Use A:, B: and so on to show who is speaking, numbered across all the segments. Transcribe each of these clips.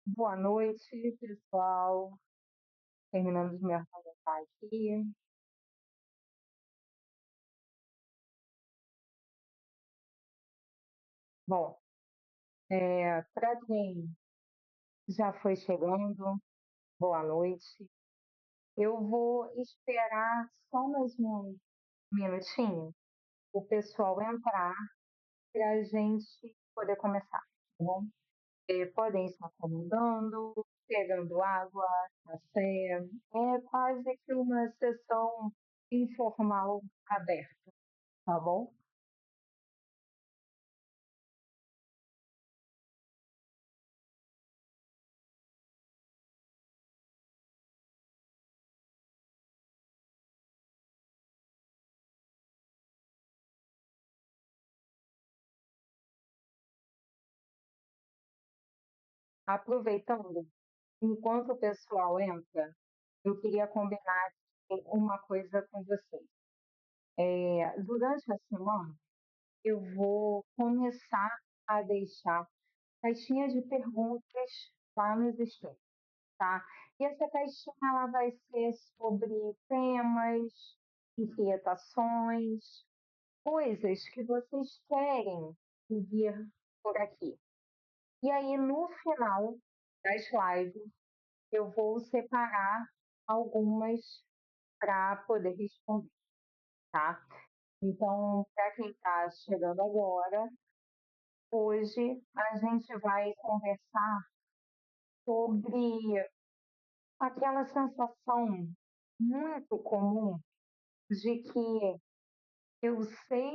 A: Boa noite, pessoal. Terminando de me organizar aqui. Bom, para quem já foi chegando, boa noite. Eu vou esperar só mais um minutinho o pessoal entrar para a gente poder começar, tá bom? Podem estar acomodando, pegando água, café. É quase que uma sessão informal aberta, tá bom? Aproveitando, enquanto o pessoal entra, eu queria combinar aqui uma coisa com vocês. Durante a semana, eu vou começar a deixar caixinha de perguntas lá nos stories, tá? E essa caixinha ela vai ser sobre temas, inquietações, coisas que vocês querem vir por aqui. E aí, no final das lives, eu vou separar algumas para poder responder, tá? Então, para quem está chegando agora, hoje a gente vai conversar sobre aquela sensação muito comum de que eu sei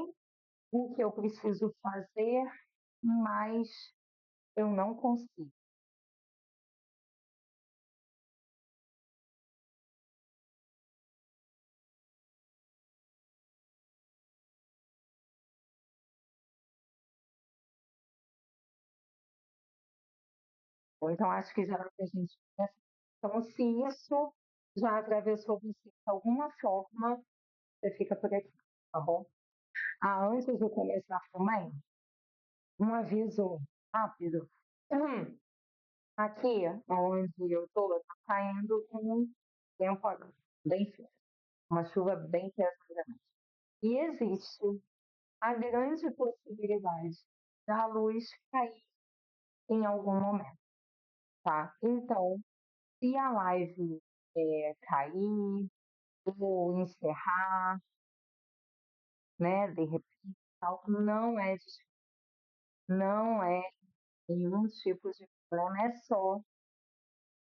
A: o que eu preciso fazer, mas eu não consigo. Então, acho que já dá para a gente começar. Então, se isso já atravessou você de alguma forma, você fica por aqui, tá bom? Antes de começar também, um aviso rápido. Aqui, onde eu estou, está caindo um tempo bem forte, uma chuva bem pesada. E existe a grande possibilidade da luz cair em algum momento, tá? Então, se a live cair ou encerrar, né, de repente, tal, não é nenhum tipo de problema, é só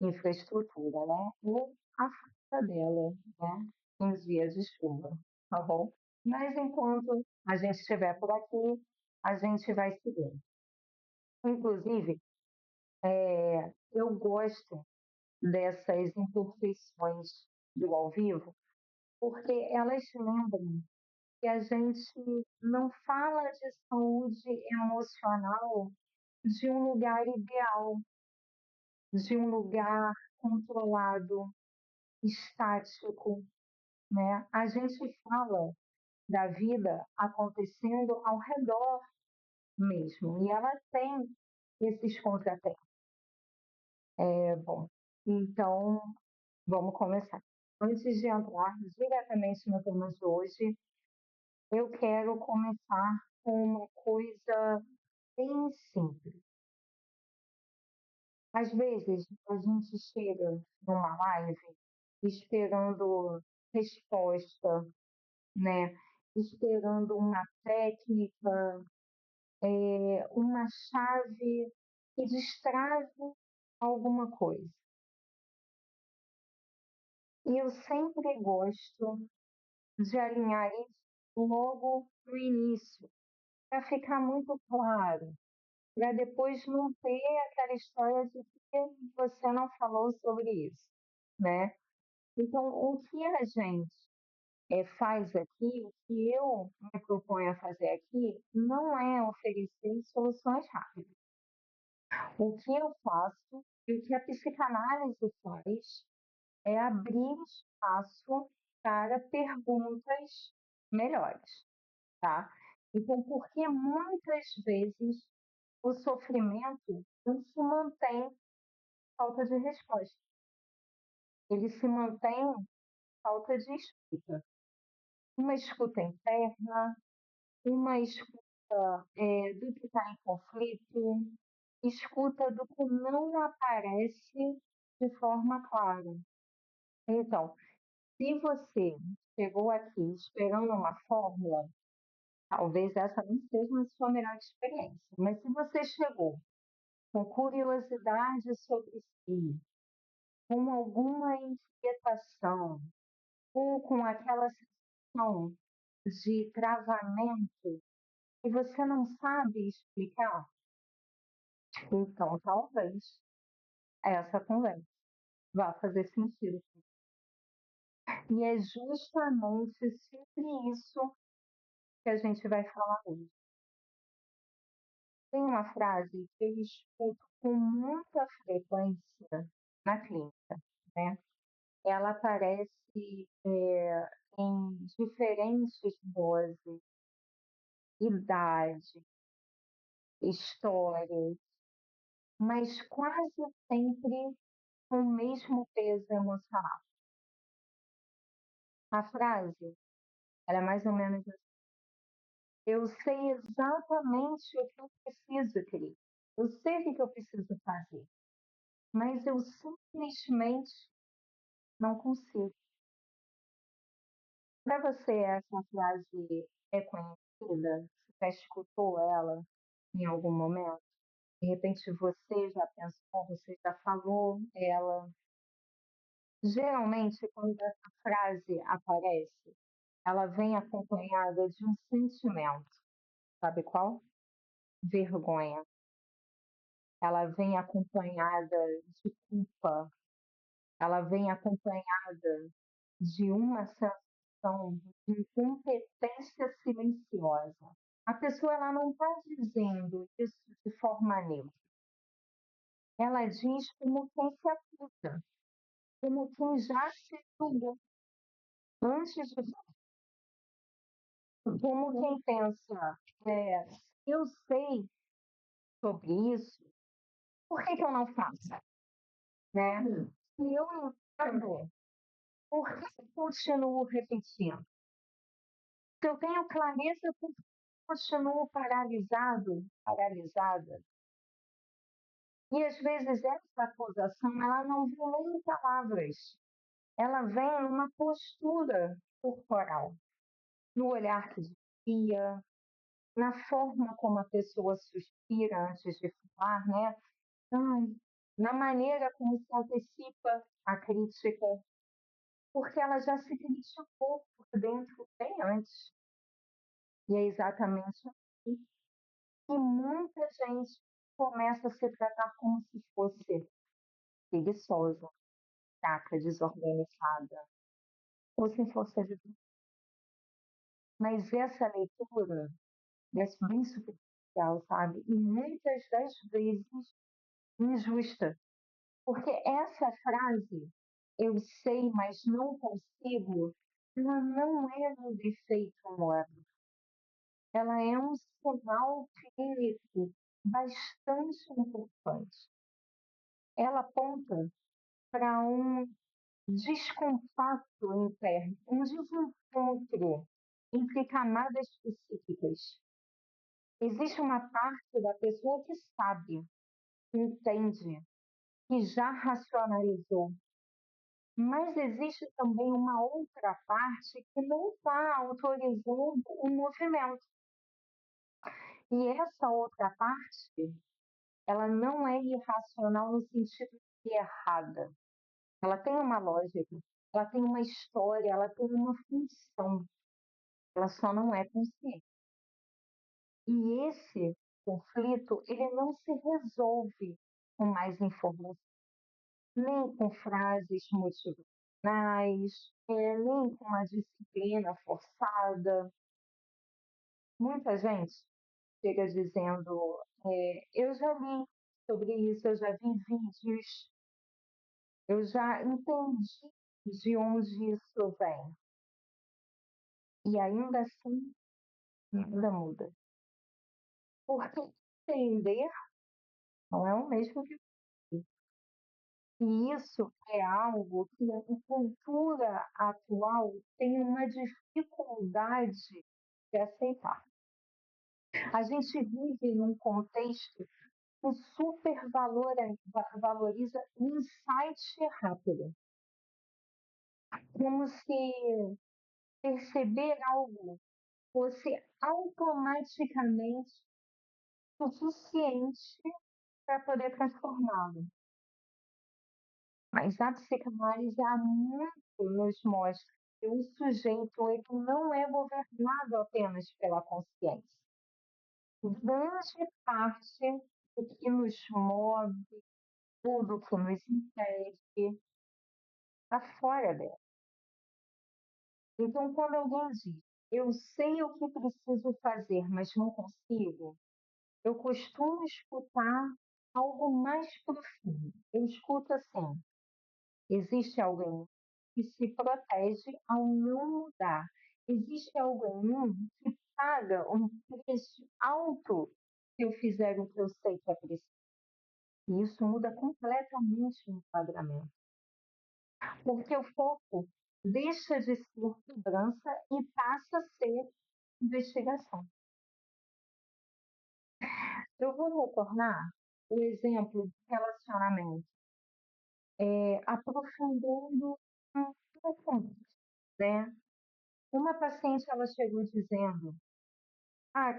A: infraestrutura, né? Ou a falta dela, né? Em dias de chuva, tá bom? Mas enquanto a gente estiver por aqui, a gente vai seguindo. Inclusive, eu gosto dessas imperfeições do ao vivo, porque elas lembram que a gente não fala de saúde emocional de um lugar ideal, de um lugar controlado, estático, né? A gente fala da vida acontecendo ao redor mesmo, e ela tem esses contratempos. Bom, então vamos começar. Antes de entrar diretamente no tema de hoje, eu quero começar com uma coisa bem simples. Às vezes, a gente chega numa live esperando resposta, né? Esperando uma técnica, uma chave que destrave alguma coisa. E eu sempre gosto de alinhar isso logo no início, para ficar muito claro, para depois não ter aquela história de que você não falou sobre isso, né? Então, o que a gente faz aqui, o que eu me proponho a fazer aqui, não é oferecer soluções rápidas. O que eu faço e o que a psicanálise faz é abrir espaço para perguntas melhores, tá? Então, porque muitas vezes o sofrimento não se mantém falta de resposta. Ele se mantém falta de escuta. Uma escuta interna, uma escuta do que está em conflito, escuta do que não aparece de forma clara. Então, se você chegou aqui esperando uma fórmula, talvez essa não seja a sua melhor experiência, mas se você chegou com curiosidade sobre si, com alguma inquietação, ou com aquela sensação de travamento e você não sabe explicar, então talvez essa conversa vá fazer sentido. E é justamente sobre isso que a gente vai falar hoje. Tem uma frase que eu escuto com muita frequência na clínica, né? Ela aparece em diferentes doses, idade, histórias, mas quase sempre com o mesmo peso emocional. A frase era mais ou menos assim: eu sei exatamente o que eu preciso, querido. Eu sei o que eu preciso fazer, mas eu simplesmente não consigo. Para você, essa frase é conhecida? Você já escutou ela em algum momento? De repente você já pensou, você já falou ela. Geralmente, quando essa frase aparece, ela vem acompanhada de um sentimento. Sabe qual? Vergonha. Ela vem acompanhada de culpa. Ela vem acompanhada de uma sensação de incompetência silenciosa. A pessoa ela não está dizendo isso de forma neutra. Ela diz como quem se acusa, como quem já se julgou antes de, como quem pensa, eu sei sobre isso, por que eu não faço? Né? Se eu não entendo, por que eu continuo repetindo? Se eu tenho clareza, por que eu continuo paralisado, paralisada? E às vezes essa acusação ela não vem nem em palavras, ela vem numa postura corporal, no olhar que desvia, na forma como a pessoa suspira antes de falar, né? Ai, na maneira como se antecipa a crítica, porque ela já se criticou por dentro bem antes. E é exatamente assim que muita gente começa a se tratar como se fosse preguiçosa, fraca, desorganizada, ou sem força de vontade. Mas essa leitura é bem superficial, sabe? E muitas das vezes injusta. Porque essa frase, eu sei, mas não consigo, ela não é um defeito moral. Ela é um sinal clínico bastante importante. Ela aponta para um descompasso interno, um desencontro entre camadas psíquicas. Existe uma parte da pessoa que sabe, que entende, que já racionalizou, mas existe também uma outra parte que não está autorizando o movimento. E essa outra parte, ela não é irracional no sentido de errada. Ela tem uma lógica, ela tem uma história, ela tem uma função. Ela só não é consciente. E esse conflito, ele não se resolve com mais informação, nem com frases motivacionais, nem com a disciplina forçada. Muita gente chega dizendo: eu já li sobre isso, eu já vi vídeos, eu já entendi de onde isso vem. E ainda assim, nada muda. Porque entender não é o mesmo que E isso é algo que a cultura atual tem uma dificuldade de aceitar. A gente vive num contexto que valoriza um insight rápido, como se perceber algo fosse automaticamente suficiente para poder transformá-lo. Mas a psicanálise há muito nos mostra que o sujeito ele não é governado apenas pela consciência. Grande parte do que nos move ou do que nos impede está fora dela. Então, quando alguém diz, eu sei o que preciso fazer, mas não consigo, eu costumo escutar algo mais profundo. Eu escuto assim: existe alguém que se protege ao não mudar. Existe alguém que paga um preço alto se eu fizer o que eu sei que é preciso. E isso muda completamente o enquadramento. Porque o foco deixa de ser cobrança e passa a ser investigação. Eu vou retornar o exemplo de relacionamento, aprofundando um pouco, né? Uma paciente, ela chegou dizendo,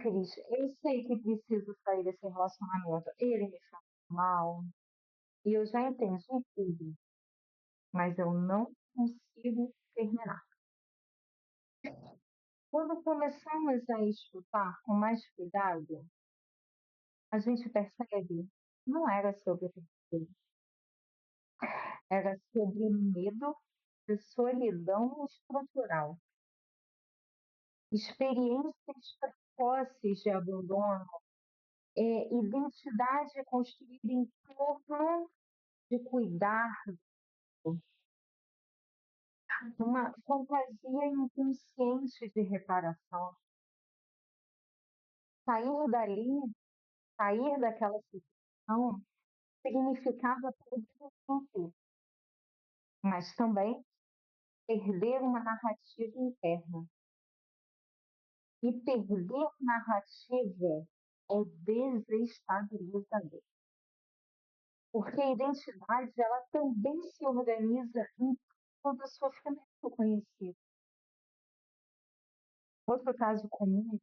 A: Cris, eu sei que preciso sair desse relacionamento. Ele me faz mal, e eu já entendi tudo, mas eu não consigo terminar. Quando começamos a escutar com mais cuidado, a gente percebe que não era sobre terceiro, era sobre medo de solidão estrutural, experiências precoces de abandono, identidade construída em torno de cuidar, uma fantasia inconsciente de reparação. Sair dali, sair daquela situação, significava perder tudo, mas também perder uma narrativa interna. E perder narrativa é desestabilizador. Porque a identidade ela também se organiza em todo o sofrimento conhecido. Outro caso comum,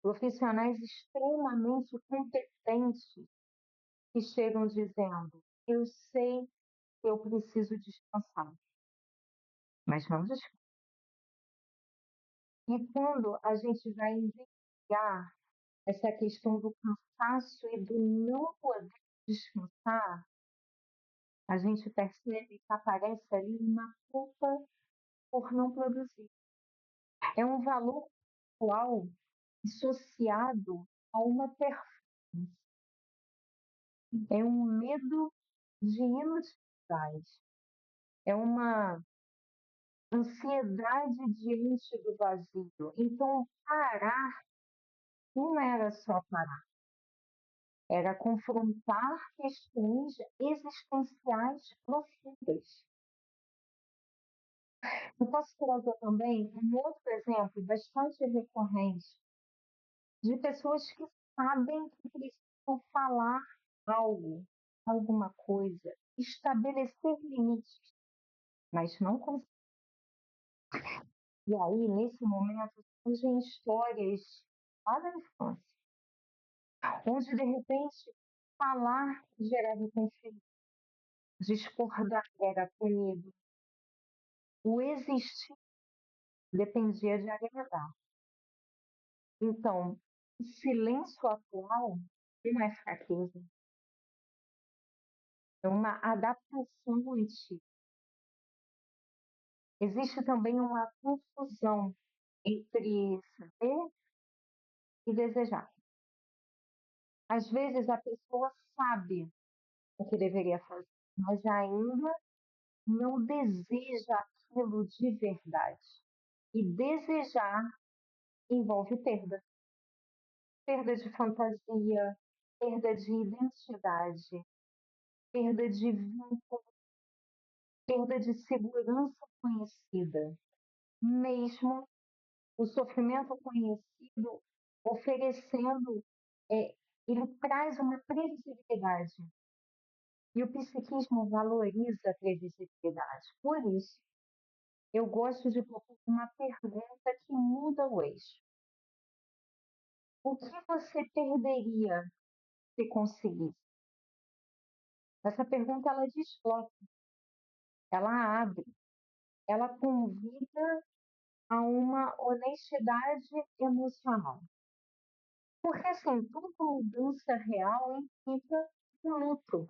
A: profissionais extremamente competentes que chegam dizendo: eu sei que eu preciso descansar, mas não descanso. E quando a gente vai investigar essa questão do cansaço e do não poder descansar, a gente percebe que aparece ali uma culpa por não produzir. É um valor pessoal associado a uma performance. É um medo de inutilidade. É uma ansiedade diante do vazio. Então, parar não era só parar, era confrontar questões existenciais profundas. Eu posso trazer também um outro exemplo bastante recorrente de pessoas que sabem que precisam falar algo, alguma coisa, estabelecer limites, mas não conseguem. E aí, nesse momento, surgem histórias lá da infância, onde, de repente, falar gerava conflito, discordar era punido, o existir dependia de agradar. Então, o silêncio atual não é fraqueza, é uma adaptação antiga. Existe também uma confusão entre saber e desejar. Às vezes a pessoa sabe o que deveria fazer, mas ainda não deseja aquilo de verdade. E desejar envolve perda. Perda de fantasia, perda de identidade. perda de vínculo, perda de segurança conhecida. Mesmo o sofrimento conhecido oferecendo, ele traz uma previsibilidade. E o psiquismo valoriza a previsibilidade. Por isso, eu gosto de propor uma pergunta que muda o eixo. O que você perderia se conseguisse? Essa pergunta, ela desloca, ela abre, ela convida a uma honestidade emocional. Porque, assim, toda mudança real implica um luto.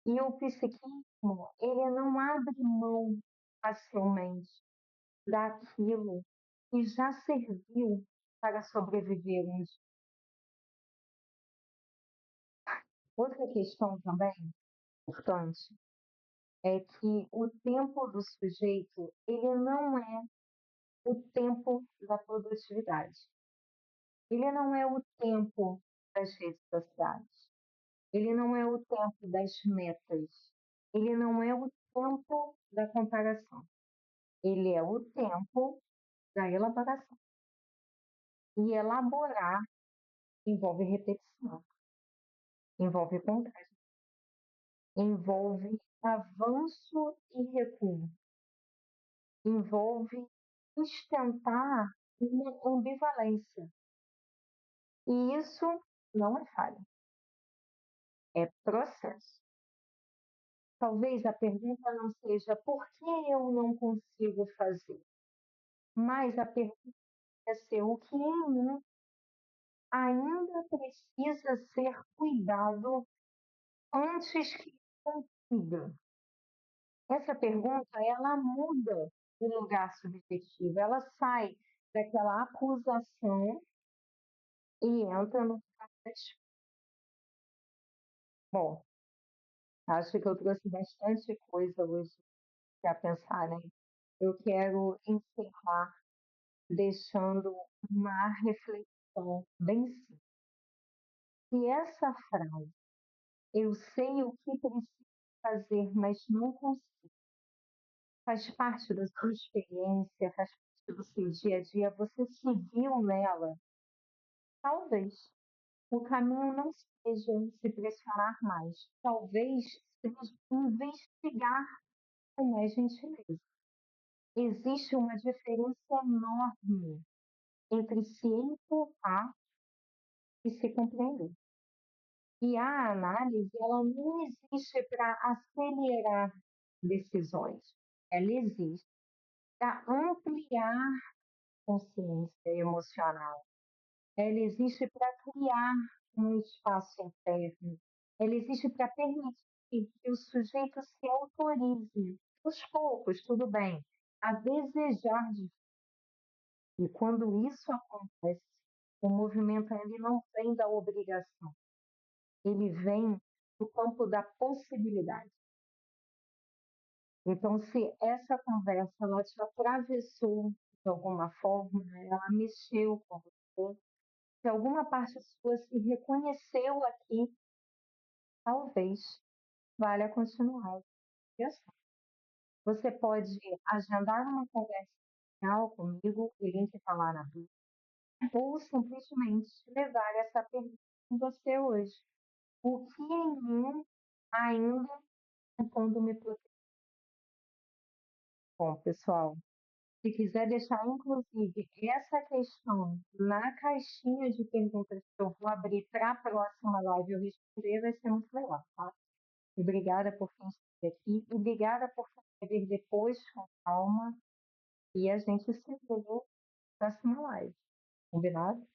A: E o psiquismo, ele não abre mão facilmente daquilo que já serviu para sobreviver um dia. Outra questão também importante é que o tempo do sujeito, ele não é o tempo da produtividade. Ele não é o tempo das redes sociais. Ele não é o tempo das metas. Ele não é o tempo da comparação. Ele é o tempo da elaboração. E elaborar envolve repetição, envolve contagem, envolve avanço e recuo, envolve sustentar uma ambivalência. E isso não é falha, é processo. Talvez a pergunta não seja por que eu não consigo fazer, mas a pergunta é ser o que em mim ainda precisa ser cuidado antes que consiga. Essa pergunta, ela muda o lugar subjetivo, ela sai daquela acusação e entra no lugar da escuta. Bom, acho que eu trouxe bastante coisa hoje para pensar, né? Eu quero encerrar deixando uma reflexão bem simples. Se essa frase, eu sei o que preciso fazer, mas não consigo, faz parte da sua experiência, faz parte do seu dia a dia, você se viu nela, talvez o caminho não seja se pressionar mais, talvez seja investigar com mais gentileza. Existe uma diferença enorme entre se empurrar e se compreender. E a análise, ela não existe para acelerar decisões, ela existe para ampliar consciência emocional. Ela existe para criar um espaço interno. Ela existe para permitir que o sujeito se autorize, aos poucos, tudo bem, a desejar de. E quando isso acontece, o movimento ele não vem da obrigação, ele vem do campo da possibilidade. Então, se essa conversa ela te atravessou de alguma forma, ela mexeu com você, se alguma parte sua se reconheceu aqui, talvez valha continuar. Você pode agendar uma conversa inicial comigo, o link está lá na bio, ou simplesmente levar essa pergunta com você hoje. O que em mim ainda tentando me proteger? Bom, pessoal, se quiser deixar, inclusive, essa questão na caixinha de perguntas que eu vou abrir para a próxima live eu responder, vai ser muito legal, tá? Obrigada por quem esteve aqui, e obrigada por ver depois com calma, e a gente se vê na próxima live. Combinado?